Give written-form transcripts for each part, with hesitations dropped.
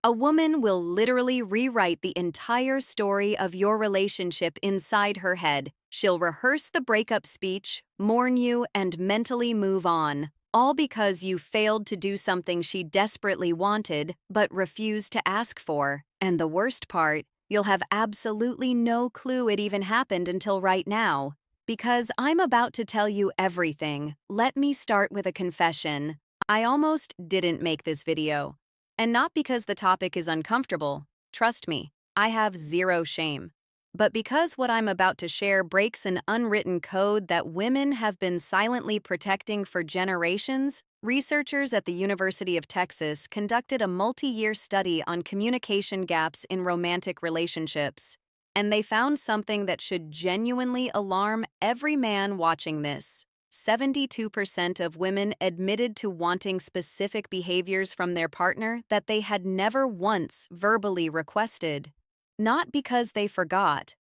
A woman will literally rewrite the entire story of your relationship inside her head. She'll rehearse the breakup speech, mourn you, and mentally move on, all because you failed to do something she desperately wanted but refused to ask for. And the worst part, you'll have absolutely no clue it even happened until right now. Because I'm about to tell you everything, let me start with a confession. I almost didn't make this video. And not because the topic is uncomfortable, trust me, I have zero shame. But because what I'm about to share breaks an unwritten code that women have been silently protecting for generations, researchers at the University of Texas conducted a multi-year study on communication gaps in romantic relationships. And they found something that should genuinely alarm every man watching this. 72% of women admitted to wanting specific behaviors from their partner that they had never once verbally requested. Not because they forgot,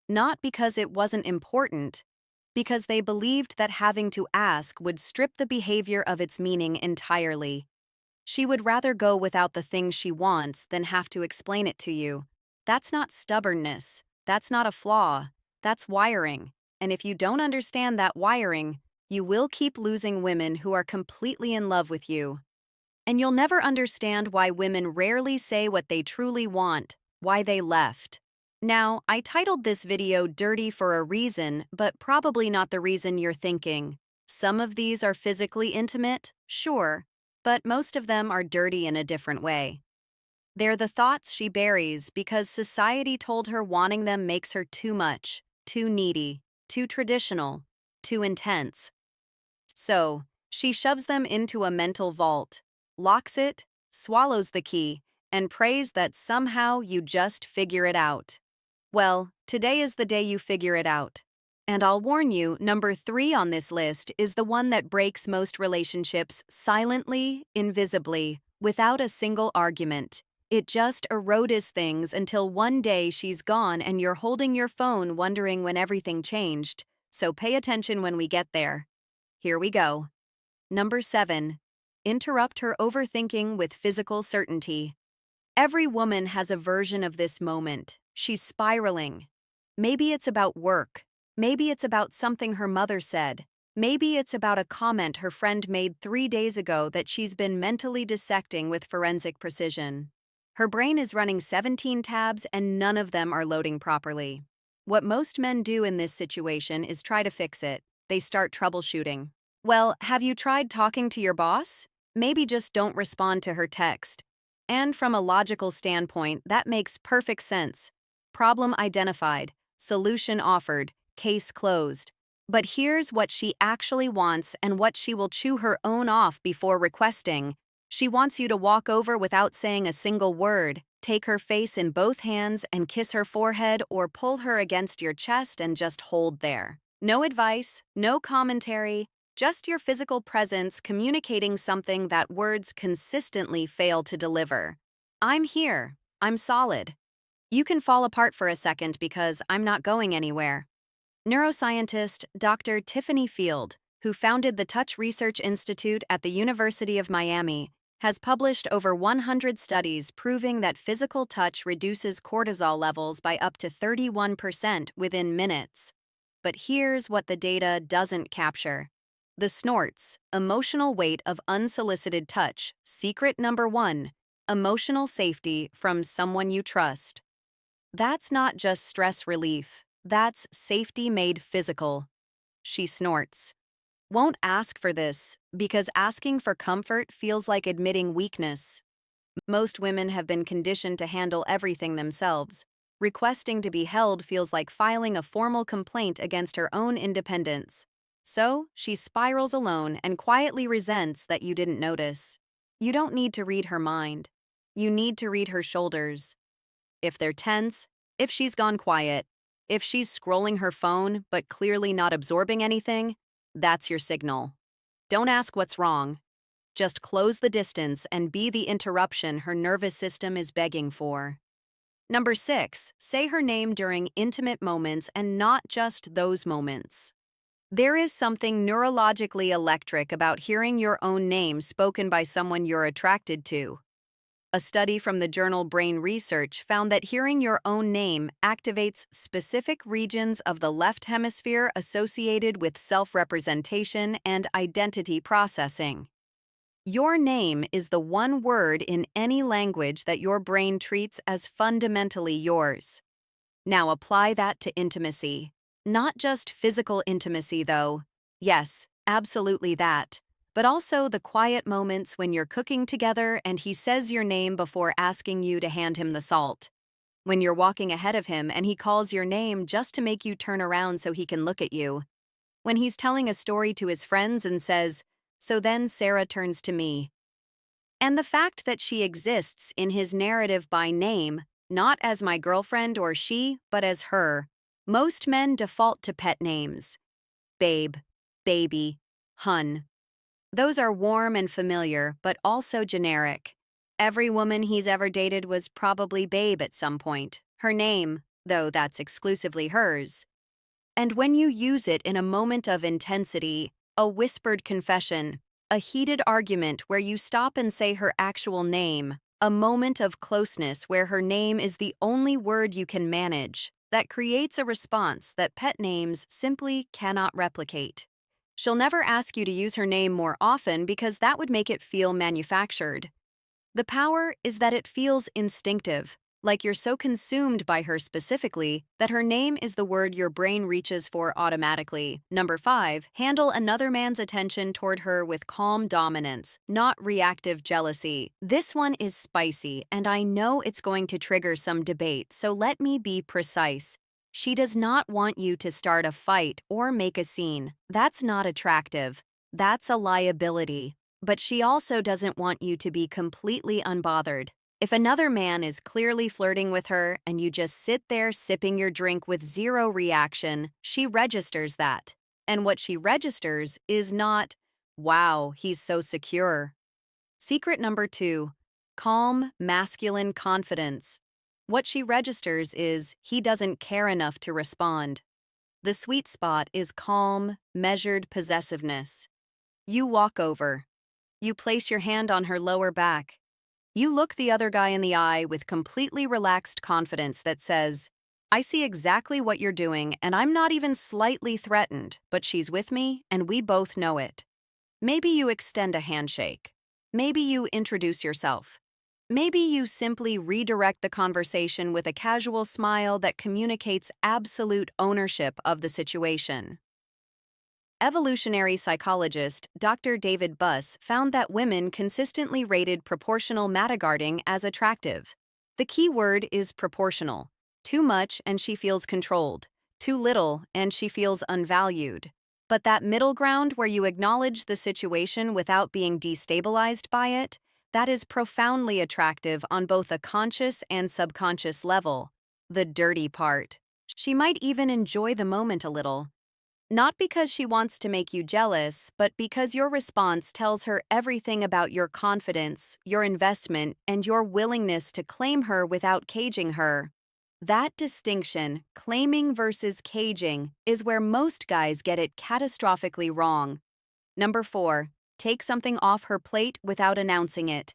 not because it wasn't important, because they believed that having to ask would strip the behavior of its meaning entirely. She would rather go without the thing she wants than have to explain it to you. That's not stubbornness. That's not a flaw. That's wiring. And if you don't understand that wiring, you will keep losing women who are completely in love with you. And you'll never understand why women rarely say what they truly want, why they left. Now, I titled this video Dirty for a reason, but probably not the reason you're thinking. Some of these are physically intimate, sure, but most of them are dirty in a different way. They're the thoughts she buries because society told her wanting them makes her too much, too needy, too traditional, too intense. So, she shoves them into a mental vault, locks it, swallows the key, and prays that somehow you just figure it out. Well, today is the day you figure it out. And I'll warn you, number 3 on this list is the one that breaks most relationships silently, invisibly, without a single argument. It just erodes things until one day she's gone and you're holding your phone wondering when everything changed. So pay attention when we get there. Here we go. Number 7. Interrupt her overthinking with physical certainty. Every woman has a version of this moment. She's spiraling. Maybe it's about work. Maybe it's about something her mother said. Maybe it's about a comment her friend made 3 days ago that she's been mentally dissecting with forensic precision. Her brain is running 17 tabs and none of them are loading properly. What most men do in this situation is try to fix it. They start troubleshooting. Well, have you tried talking to your boss? Maybe just don't respond to her text. And from a logical standpoint, that makes perfect sense. Problem identified, solution offered, case closed. But here's what she actually wants and what she will chew her own off before requesting. She wants you to walk over without saying a single word, take her face in both hands and kiss her forehead or pull her against your chest and just hold there. No advice, no commentary, just your physical presence communicating something that words consistently fail to deliver. I'm here. I'm solid. You can fall apart for a second because I'm not going anywhere. Neuroscientist Dr. Tiffany Field, who founded the Touch Research Institute at the University of Miami, has published over 100 studies proving that physical touch reduces cortisol levels by up to 31% within minutes. But here's what the data doesn't capture. The snorts, emotional weight of unsolicited touch, secret number 1, emotional safety from someone you trust. That's not just stress relief, that's safety made physical. She snorts. Won't ask for this, because asking for comfort feels like admitting weakness. Most women have been conditioned to handle everything themselves. Requesting to be held feels like filing a formal complaint against her own independence. So, she spirals alone and quietly resents that you didn't notice. You don't need to read her mind. You need to read her shoulders. If they're tense, if she's gone quiet, if she's scrolling her phone but clearly not absorbing anything, that's your signal. Don't ask what's wrong. Just close the distance and be the interruption her nervous system is begging for. Number 6, say her name during intimate moments and not just those moments. There is something neurologically electric about hearing your own name spoken by someone you're attracted to. A study from the journal Brain Research found that hearing your own name activates specific regions of the left hemisphere associated with self-representation and identity processing. Your name is the one word in any language that your brain treats as fundamentally yours. Now apply that to intimacy. Not just physical intimacy, though. Yes, absolutely that. But also the quiet moments when you're cooking together and he says your name before asking you to hand him the salt. When you're walking ahead of him and he calls your name just to make you turn around so he can look at you. When he's telling a story to his friends and says, "So then Sarah turns to me." And the fact that she exists in his narrative by name, not as my girlfriend or she, but as her. Most men default to pet names. Babe, baby, hun. Those are warm and familiar, but also generic. Every woman he's ever dated was probably Babe at some point. Her name, though that's exclusively hers. And when you use it in a moment of intensity, a whispered confession, a heated argument where you stop and say her actual name, a moment of closeness where her name is the only word you can manage, that creates a response that pet names simply cannot replicate. She'll never ask you to use her name more often because that would make it feel manufactured. The power is that it feels instinctive, like you're so consumed by her specifically that her name is the word your brain reaches for automatically. Number 5, handle another man's attention toward her with calm dominance, not reactive jealousy. This one is spicy, and I know it's going to trigger some debate, so let me be precise. She does not want you to start a fight or make a scene. That's not attractive. That's a liability. But she also doesn't want you to be completely unbothered. If another man is clearly flirting with her and you just sit there sipping your drink with zero reaction, she registers that. And what she registers is not, "Wow, he's so secure." Secret number 2, calm, masculine confidence. What she registers is, he doesn't care enough to respond. The sweet spot is calm, measured possessiveness. You walk over. You place your hand on her lower back. You look the other guy in the eye with completely relaxed confidence that says, "I see exactly what you're doing and I'm not even slightly threatened, but she's with me and we both know it." Maybe you extend a handshake. Maybe you introduce yourself. Maybe you simply redirect the conversation with a casual smile that communicates absolute ownership of the situation. Evolutionary psychologist Dr. David Buss found that women consistently rated proportional mataguarding as attractive. The key word is proportional. Too much and she feels controlled. Too little and she feels unvalued. But that middle ground where you acknowledge the situation without being destabilized by it, that is profoundly attractive on both a conscious and subconscious level. The dirty part. She might even enjoy the moment a little. Not because she wants to make you jealous, but because your response tells her everything about your confidence, your investment, and your willingness to claim her without caging her. That distinction, claiming versus caging, is where most guys get it catastrophically wrong. Number 4, take something off her plate without announcing it.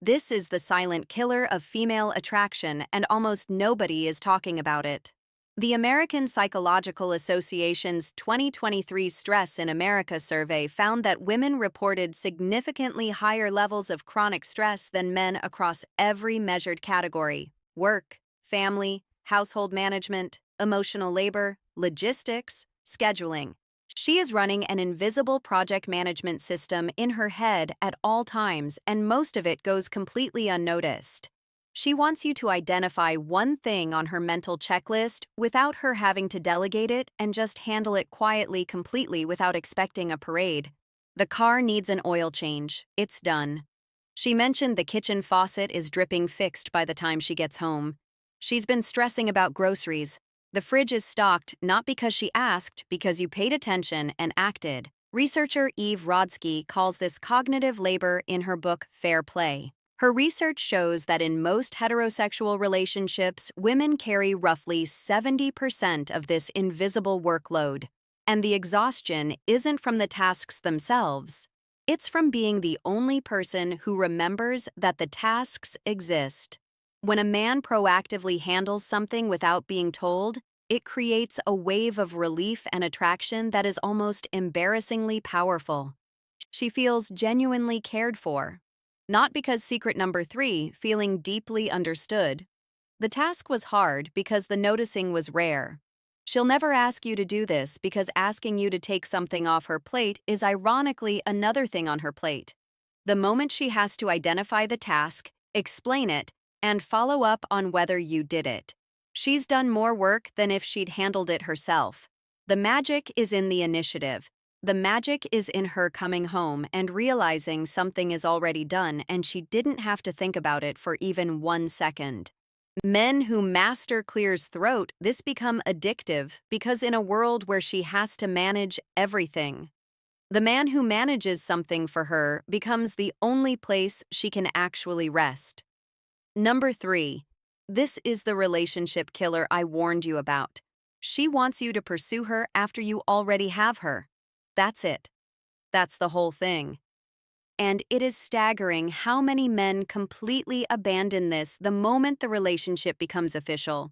This is the silent killer of female attraction, and almost nobody is talking about it. The American Psychological Association's 2023 Stress in America survey found that women reported significantly higher levels of chronic stress than men across every measured category: work, family, household management, emotional labor, logistics, scheduling. She is running an invisible project management system in her head at all times, and most of it goes completely unnoticed. She wants you to identify one thing on her mental checklist without her having to delegate it and just handle it quietly, completely without expecting a parade. The car needs an oil change. It's done. She mentioned the kitchen faucet is dripping fixed by the time she gets home. She's been stressing about groceries. The fridge is stocked not because she asked, because you paid attention and acted. Researcher Eve Rodsky calls this cognitive labor in her book Fair Play. Her research shows that in most heterosexual relationships, women carry roughly 70% of this invisible workload. And the exhaustion isn't from the tasks themselves. It's from being the only person who remembers that the tasks exist. When a man proactively handles something without being told, it creates a wave of relief and attraction that is almost embarrassingly powerful. She feels genuinely cared for. Not because secret number 3, feeling deeply understood. The task was hard because the noticing was rare. She'll never ask you to do this because asking you to take something off her plate is ironically another thing on her plate. The moment she has to identify the task, explain it, and follow up on whether you did it. She's done more work than if she'd handled it herself. The magic is in the initiative. The magic is in her coming home and realizing something is already done and she didn't have to think about it for even 1 second. Men who master Clear's throat, this become addictive because in a world where she has to manage everything, the man who manages something for her becomes the only place she can actually rest. Number 3. This is the relationship killer I warned you about. She wants you to pursue her after you already have her. That's it. That's the whole thing. And it is staggering how many men completely abandon this the moment the relationship becomes official.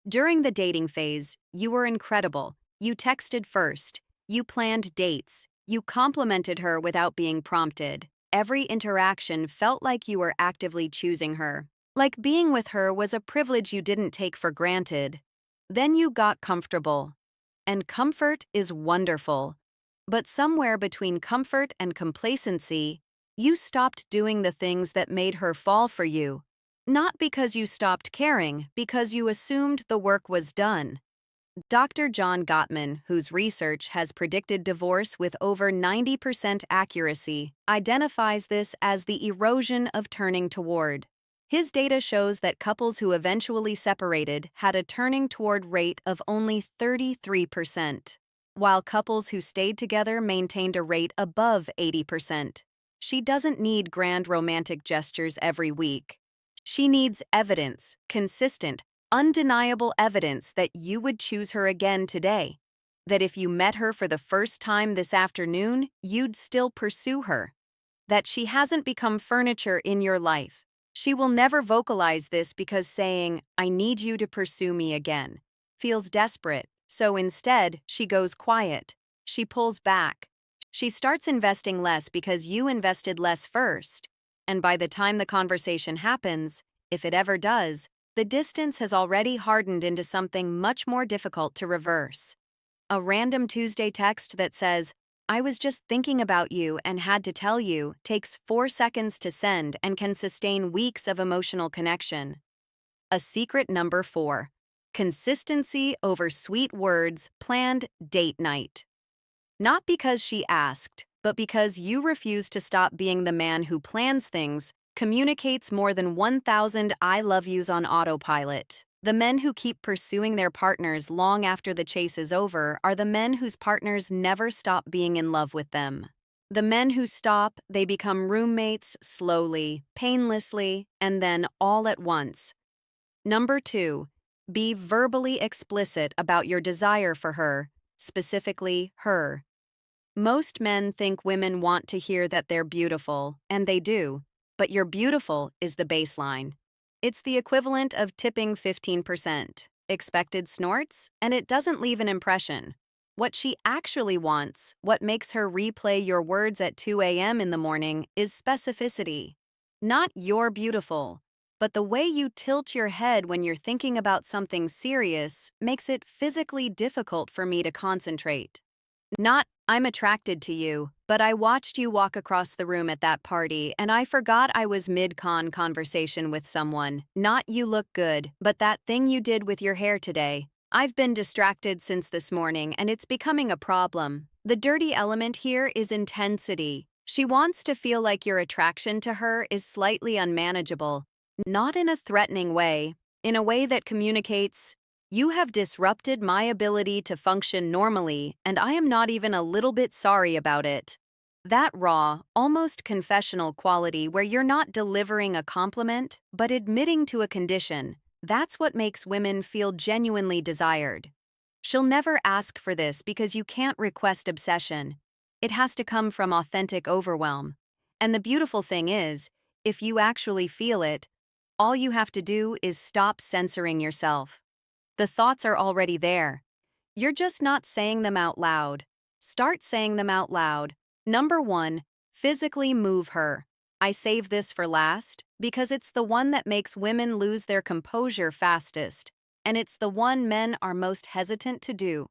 During the dating phase, you were incredible. You texted first. You planned dates. You complimented her without being prompted. Every interaction felt like you were actively choosing her. Like being with her was a privilege you didn't take for granted. Then you got comfortable. And comfort is wonderful. But somewhere between comfort and complacency, you stopped doing the things that made her fall for you. Not because you stopped caring, because you assumed the work was done. Dr. John Gottman, whose research has predicted divorce with over 90% accuracy, identifies this as the erosion of turning toward. His data shows that couples who eventually separated had a turning toward rate of only 33%, while couples who stayed together maintained a rate above 80%. She doesn't need grand romantic gestures every week. She needs evidence, consistent, undeniable evidence that you would choose her again today. That if you met her for the first time this afternoon, you'd still pursue her. That she hasn't become furniture in your life. She will never vocalize this because saying, "I need you to pursue me again," feels desperate, so instead, she goes quiet. She pulls back. She starts investing less because you invested less first. And by the time the conversation happens, if it ever does, the distance has already hardened into something much more difficult to reverse. A random Tuesday text that says, "I was just thinking about you and had to tell you," takes 4 seconds to send and can sustain weeks of emotional connection. A secret number 4. Consistency over sweet words, planned date night. Not because she asked, but because you refuse to stop being the man who plans things, communicates more than 1,000 "I love yous" on autopilot. The men who keep pursuing their partners long after the chase is over are the men whose partners never stop being in love with them. The men who stop, they become roommates slowly, painlessly, and then all at once. Number 2, be verbally explicit about your desire for her, specifically her. Most men think women want to hear that they're beautiful, and they do, but "you're beautiful" is the baseline. It's the equivalent of tipping 15%. Expected snorts, and it doesn't leave an impression. What she actually wants, what makes her replay your words at 2 a.m. in the morning, is specificity. Not "you're beautiful," but the way you tilt your head when you're thinking about something serious makes it physically difficult for me to concentrate. Not "I'm attracted to you, but I watched you walk across the room at that party and I forgot I was mid-con conversation with someone." Not "you look good, but that thing you did with your hair today. I've been distracted since this morning and it's becoming a problem." The dirty element here is intensity. She wants to feel like your attraction to her is slightly unmanageable, not in a threatening way, in a way that communicates, "You have disrupted my ability to function normally, and I am not even a little bit sorry about it." That raw, almost confessional quality where you're not delivering a compliment, but admitting to a condition, that's what makes women feel genuinely desired. She'll never ask for this because you can't request obsession. It has to come from authentic overwhelm. And the beautiful thing is, if you actually feel it, all you have to do is stop censoring yourself. The thoughts are already there. You're just not saying them out loud. Start saying them out loud. Number 1, physically move her. I save this for last because it's the one that makes women lose their composure fastest, and it's the one men are most hesitant to do.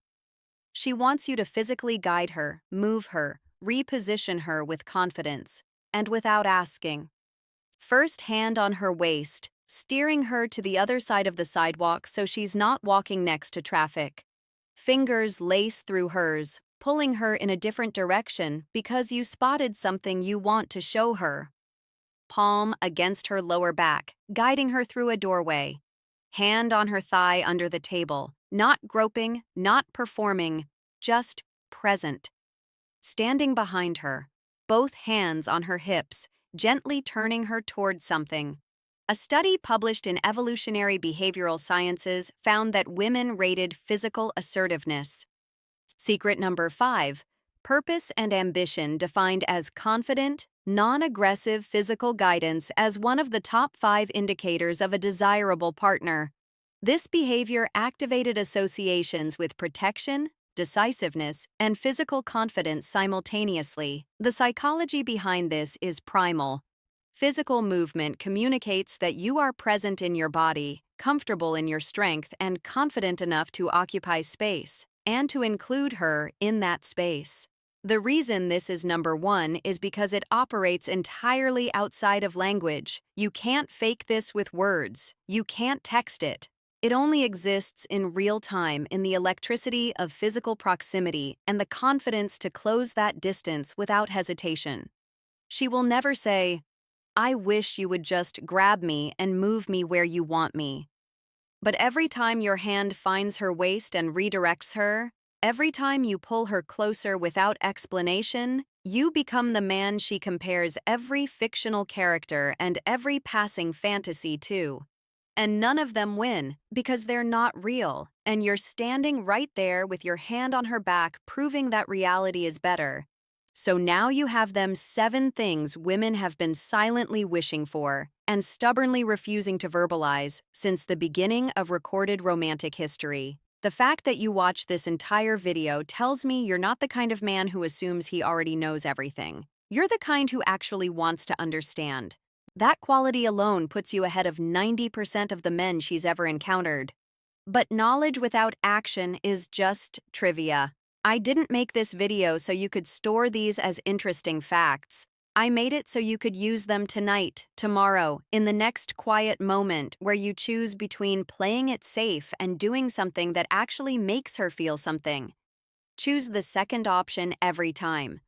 She wants you to physically guide her, move her, reposition her with confidence, and without asking. First, hand on her waist, steering her to the other side of the sidewalk so she's not walking next to traffic. Fingers lace through hers, pulling her in a different direction because you spotted something you want to show her. Palm against her lower back, guiding her through a doorway. Hand on her thigh under the table, not groping, not performing, just present. Standing behind her, both hands on her hips, gently turning her towards something. A study published in Evolutionary Behavioral Sciences found that women rated physical assertiveness. Secret number 5, purpose and ambition defined as confident, non-aggressive physical guidance as one of the top 5 indicators of a desirable partner. This behavior activated associations with protection, decisiveness, and physical confidence simultaneously. The psychology behind this is primal. Physical movement communicates that you are present in your body, comfortable in your strength, and confident enough to occupy space, and to include her in that space. The reason this is number 1 is because it operates entirely outside of language. You can't fake this with words. You can't text it. It only exists in real time in the electricity of physical proximity and the confidence to close that distance without hesitation. She will never say, "I wish you would just grab me and move me where you want me." But every time your hand finds her waist and redirects her, every time you pull her closer without explanation, you become the man she compares every fictional character and every passing fantasy to. And none of them win because they're not real, and you're standing right there with your hand on her back proving that reality is better. So now you have them 7 things women have been silently wishing for and stubbornly refusing to verbalize since the beginning of recorded romantic history. The fact that you watched this entire video tells me you're not the kind of man who assumes he already knows everything. You're the kind who actually wants to understand. That quality alone puts you ahead of 90% of the men she's ever encountered. But knowledge without action is just trivia. I didn't make this video so you could store these as interesting facts. I made it so you could use them tonight, tomorrow, in the next quiet moment where you choose between playing it safe and doing something that actually makes her feel something. Choose the second option every time.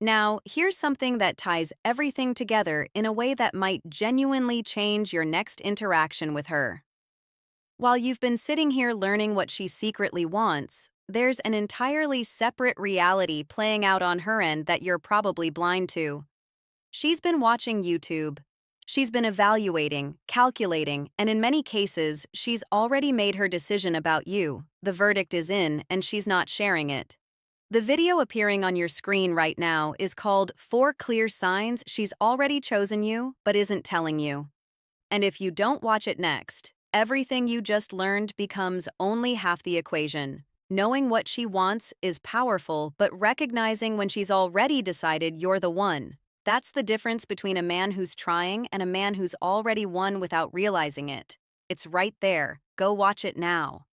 Now, here's something that ties everything together in a way that might genuinely change your next interaction with her. While you've been sitting here learning what she secretly wants, there's an entirely separate reality playing out on her end that you're probably blind to. She's been watching YouTube. She's been evaluating, calculating, and in many cases, she's already made her decision about you. The verdict is in, and she's not sharing it. The video appearing on your screen right now is called 4 Clear Signs She's Already Chosen You But Isn't Telling You. And if you don't watch it next, everything you just learned becomes only half the equation. Knowing what she wants is powerful, but recognizing when she's already decided you're the one. That's the difference between a man who's trying and a man who's already won without realizing it. It's right there. Go watch it now.